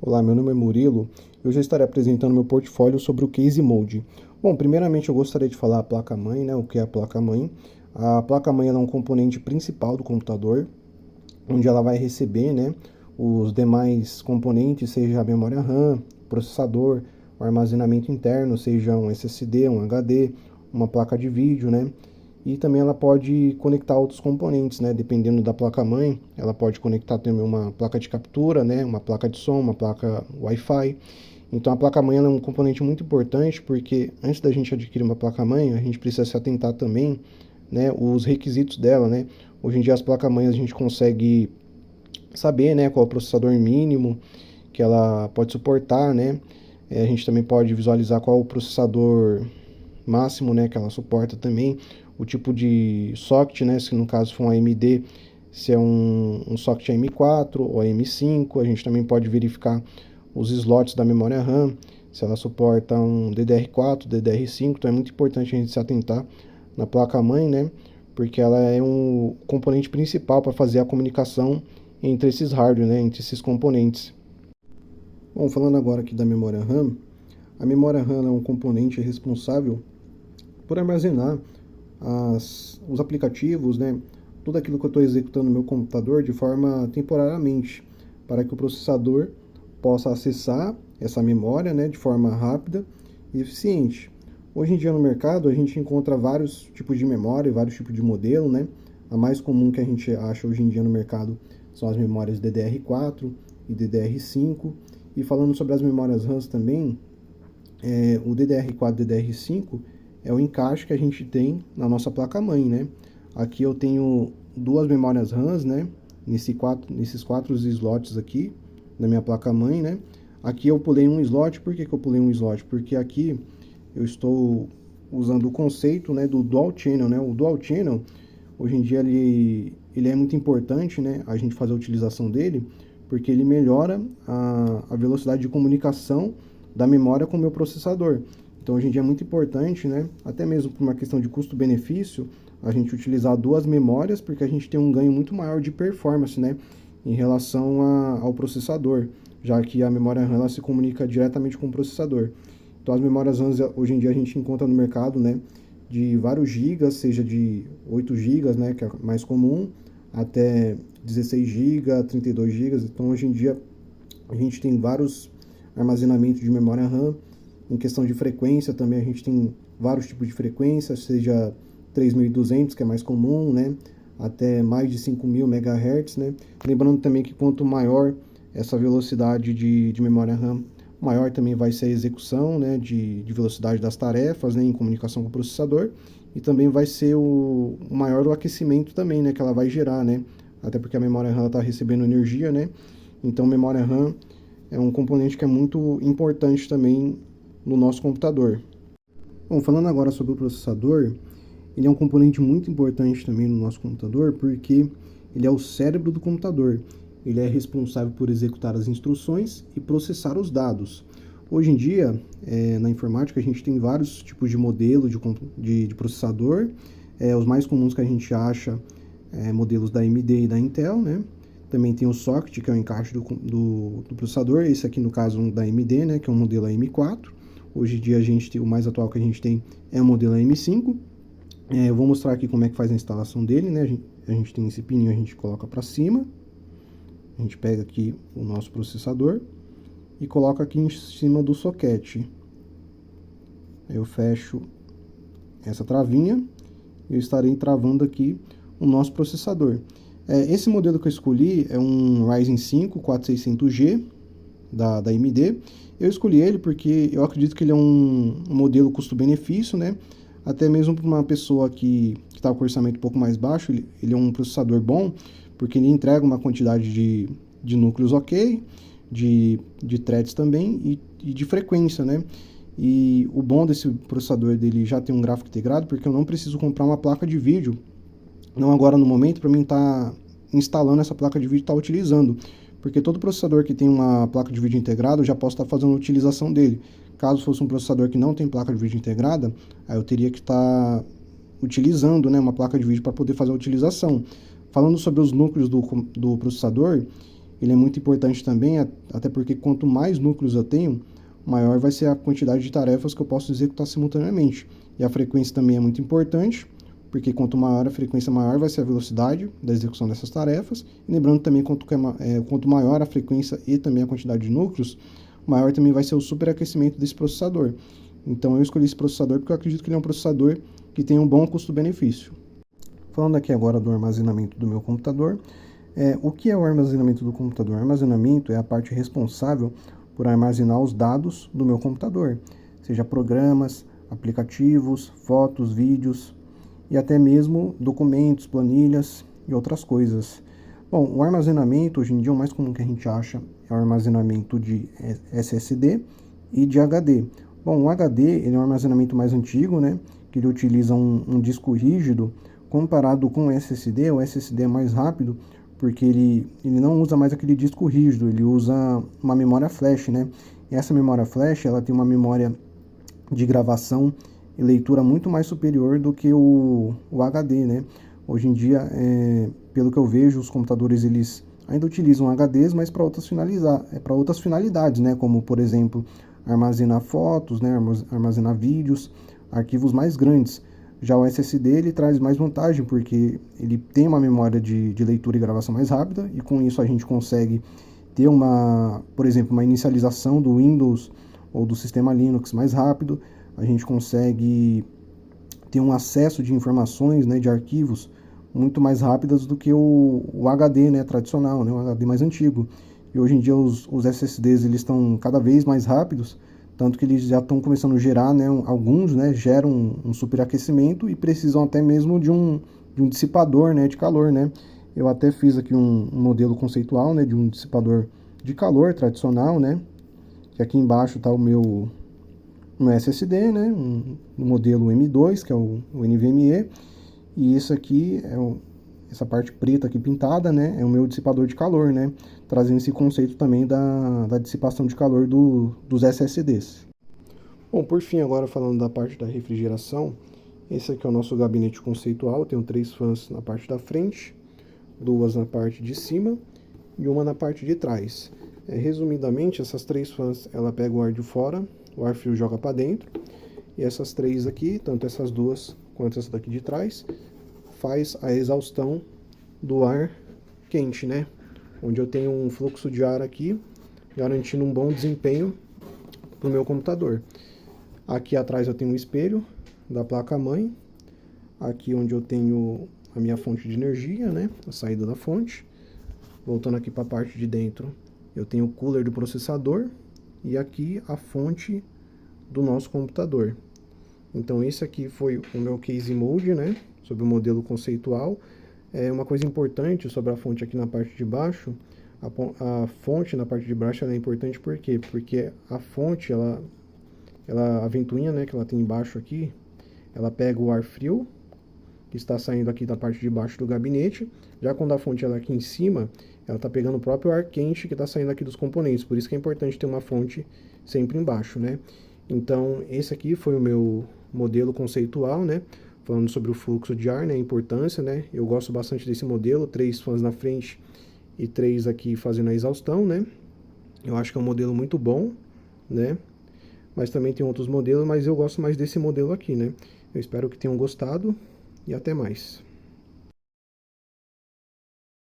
Olá, meu nome é Murilo e hoje eu estarei apresentando meu portfólio sobre o Case Mode. Bom, primeiramente eu gostaria de falar a placa-mãe, né? O que é a placa-mãe? A placa-mãe é um componente principal do computador, onde ela vai receber, né, os demais componentes, seja a memória RAM, processador, o armazenamento interno, seja um SSD, um HD, uma placa de vídeo, né? E também ela pode conectar outros componentes, né? Dependendo da placa-mãe, ela pode conectar também uma placa de captura, né? Uma placa de som, uma placa Wi-Fi. Então a placa-mãe é um componente muito importante porque antes da gente adquirir uma placa-mãe, a gente precisa se atentar também, né, os requisitos dela, né? Hoje em dia as placas-mães a gente consegue saber, né, qual é o processador mínimo que ela pode suportar, né? A gente também pode visualizar qual é o processador máximo, né, que ela suporta também, o tipo de socket, né, se no caso for um AMD, se é um socket AM4 ou AM5, a gente também pode verificar os slots da memória RAM, se ela suporta um DDR4, DDR5, então é muito importante a gente se atentar na placa-mãe, né, porque ela é um componente principal para fazer a comunicação entre esses hardware, né, entre esses componentes. Bom, falando agora aqui da memória RAM, a memória RAM é um componente responsável por armazenar os aplicativos, né, tudo aquilo que eu estou executando no meu computador de forma temporariamente, para que o processador possa acessar essa memória, né, de forma rápida e eficiente. Hoje em dia no mercado a gente encontra vários tipos de memória, vários tipos de modelo, né? A mais comum que a gente acha hoje em dia no mercado são as memórias DDR4 e DDR5. E falando sobre as memórias RAMs também, o DDR4 e DDR5 é o encaixe que a gente tem na nossa placa-mãe, né? Aqui eu tenho duas memórias RAMs, né? Nesses quatro slots aqui na minha placa-mãe, né? Aqui eu pulei um slot. Por que eu pulei um slot? Porque aqui eu estou usando o conceito, né, do Dual Channel, né? O Dual Channel, hoje em dia, ele é muito importante, né? A gente fazer a utilização dele, porque ele melhora a velocidade de comunicação da memória com o meu processador. Então, hoje em dia é muito importante, né, até mesmo por uma questão de custo-benefício, a gente utilizar duas memórias, porque a gente tem um ganho muito maior de performance, né, em relação ao processador, já que a memória RAM ela se comunica diretamente com o processador. Então, as memórias RAM hoje em dia a gente encontra no mercado, né, de vários gigas, seja de 8 gigas, né, que é mais comum, até 16 GB, 32 GB. Então, hoje em dia a gente tem vários armazenamentos de memória RAM. Em questão de frequência também a gente tem vários tipos de frequência, seja 3200, que é mais comum, né, até mais de 5000 MHz, né. Lembrando também que quanto maior essa velocidade de memória RAM, maior também vai ser a execução, né, de velocidade das tarefas, né, em comunicação com o processador, e também vai ser o maior o aquecimento também, né, que ela vai gerar, né, até porque a memória RAM está recebendo energia, né, então memória RAM é um componente que é muito importante também no nosso computador. Bom, falando agora sobre o processador, ele é um componente muito importante também no nosso computador, porque ele é o cérebro do computador. Ele é responsável por executar as instruções e processar os dados. Hoje em dia, na informática, a gente tem vários tipos de modelo de processador. Os mais comuns que a gente acha modelos da AMD e da Intel, né? Também tem o socket, que é o encaixe do processador. Esse aqui, no caso, da AMD, né? Que é um modelo AM4. Hoje em dia, o mais atual que a gente tem é o modelo AM5. Eu vou mostrar aqui como é que faz a instalação dele, né? A gente tem esse pininho, a gente coloca para cima. A gente pega aqui o nosso processador e coloca aqui em cima do soquete. Eu fecho essa travinha e eu estarei travando aqui o nosso processador. Esse modelo que eu escolhi é um Ryzen 5 4600G da AMD. Eu escolhi ele porque eu acredito que ele é um modelo custo-benefício, né? Até mesmo para uma pessoa que está com orçamento um pouco mais baixo, ele é um processador bom, porque ele entrega uma quantidade de núcleos ok, de threads também e de frequência, né? E o bom desse processador dele já tem um gráfico integrado, porque eu não preciso comprar uma placa de vídeo, não agora no momento, para mim estar instalando essa placa de vídeo e estar utilizando. Porque todo processador que tem uma placa de vídeo integrada, eu já posso estar fazendo a utilização dele. Caso fosse um processador que não tem placa de vídeo integrada, aí eu teria que estar utilizando, né, uma placa de vídeo para poder fazer a utilização. Falando sobre os núcleos do processador, ele é muito importante também, até porque quanto mais núcleos eu tenho, maior vai ser a quantidade de tarefas que eu posso executar simultaneamente. E a frequência também é muito importante, porque quanto maior a frequência, maior vai ser a velocidade da execução dessas tarefas. E lembrando também, quanto maior a frequência e também a quantidade de núcleos, maior também vai ser o superaquecimento desse processador. Então eu escolhi esse processador porque eu acredito que ele é um processador que tem um bom custo-benefício. Falando aqui agora do armazenamento do meu computador, o que é o armazenamento do computador? O armazenamento é a parte responsável por armazenar os dados do meu computador, seja programas, aplicativos, fotos, vídeos e até mesmo documentos, planilhas e outras coisas. Bom, o armazenamento, hoje em dia, o mais comum que a gente acha é o armazenamento de SSD e de HD. Bom, o HD ele é um armazenamento mais antigo, né, que ele utiliza um disco rígido. Comparado com o SSD é mais rápido, porque ele não usa mais aquele disco rígido, ele usa uma memória flash, né? E essa memória flash, ela tem uma memória de gravação e leitura muito mais superior do que o HD, né? Hoje em dia, pelo que eu vejo, os computadores eles ainda utilizam HDs, mas para outras finalidades, né? Como, por exemplo, armazenar fotos, né? Armazenar vídeos, arquivos mais grandes. Já o SSD ele traz mais vantagem, porque ele tem uma memória de leitura e gravação mais rápida, e com isso a gente consegue ter por exemplo, uma inicialização do Windows ou do sistema Linux mais rápido, a gente consegue ter um acesso de informações, né, de arquivos muito mais rápidas do que o HD, né, tradicional, né, o HD mais antigo. E hoje em dia os SSDs eles estão cada vez mais rápidos, tanto que eles já estão começando a gerar, né, alguns, né, geram um superaquecimento e precisam até mesmo de um dissipador, né, de calor, né. Eu até fiz aqui um modelo conceitual, né, de um dissipador de calor tradicional, né, que aqui embaixo está o meu SSD, né, um modelo M2, que é o NVMe, e isso aqui essa parte preta aqui pintada, né, é o meu dissipador de calor, né, trazendo esse conceito também da dissipação de calor dos SSDs. Bom, por fim, agora falando da parte da refrigeração, esse aqui é o nosso gabinete conceitual, eu tenho 3 fãs na parte da frente, 2 na parte de cima e uma na parte de trás. Resumidamente, essas 3 fãs, ela pega o ar de fora, o ar frio joga para dentro, e essas 3 aqui, tanto essas 2 quanto essa daqui de trás, faz a exaustão do ar quente, né? Onde eu tenho um fluxo de ar aqui, garantindo um bom desempenho para o meu computador. Aqui atrás eu tenho um espelho da placa-mãe, aqui onde eu tenho a minha fonte de energia, né? A saída da fonte. Voltando aqui para a parte de dentro, eu tenho o cooler do processador e aqui a fonte do nosso computador. Então esse aqui foi o meu case mode, né, sobre o modelo conceitual. Uma coisa importante sobre a fonte aqui na parte de baixo, a fonte na parte de baixo ela é importante por quê? Porque a fonte, a ventoinha, né, que ela tem embaixo aqui, ela pega o ar frio que está saindo aqui da parte de baixo do gabinete. Já quando a fonte ela é aqui em cima, ela está pegando o próprio ar quente que está saindo aqui dos componentes. Por isso que é importante ter uma fonte sempre embaixo, né? Então, esse aqui foi o meu modelo conceitual, né? Falando sobre o fluxo de ar, né? A importância, né? Eu gosto bastante desse modelo, 3 fãs na frente e 3 aqui fazendo a exaustão, né? Eu acho que é um modelo muito bom, né? Mas também tem outros modelos, mas eu gosto mais desse modelo aqui, né? Eu espero que tenham gostado e até mais.